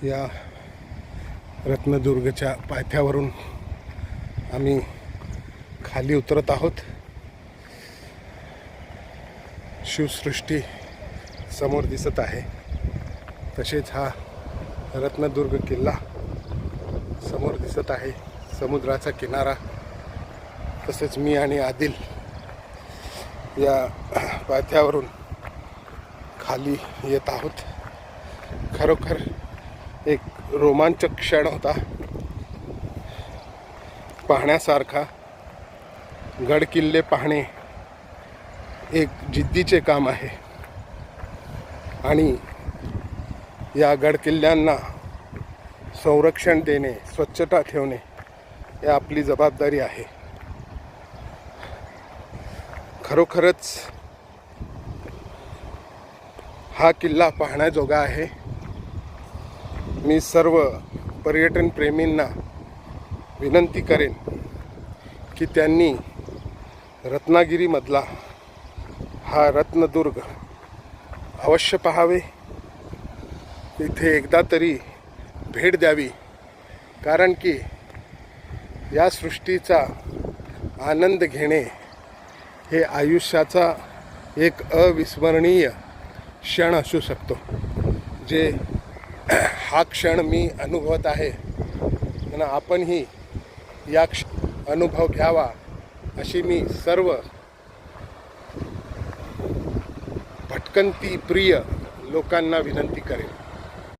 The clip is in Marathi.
या रत्नदुर्गच्या पायथ्यावरून आम्ही खाली उतरत आहोत। शिवसृष्टी समोर दिसत आहे, तसेच हा रत्नदुर्ग किल्ला समोर दिसत आहे, समुद्राचा किनारा। तसेच मी आणि आदिल या पायथ्यावरून खाली येत आहोत। खरोखर एक रोमांचक क्षण होता, पाहण्यासारखा। गड किल्ले पाहणे एक जिद्दीचे काम आहे आणि या गड किल्ल्यांना संरक्षण देणे, स्वच्छता ठेवणे ही आपली जबाबदारी आहे। खरोखरच हा किल्ला पाहण्याजोगा आहे। मी सर्व पर्यटन प्रेमींना विनंती करेन की त्यांनी रत्नागिरीमधला हा रत्नदुर्ग अवश्य पाहावे, इथे एकदा तरी भेट द्यावी। कारण की या सृष्टीचा आनंद घेणे हे आयुष्याचा एक अविस्मरणीय क्षण असू शकतो, जे हा क्षण मी अनुभवत आहे आणि आपणही या अनुभव घ्यावा अशी मी सर्व भटकंती प्रिय लोकांना विनंती करेन।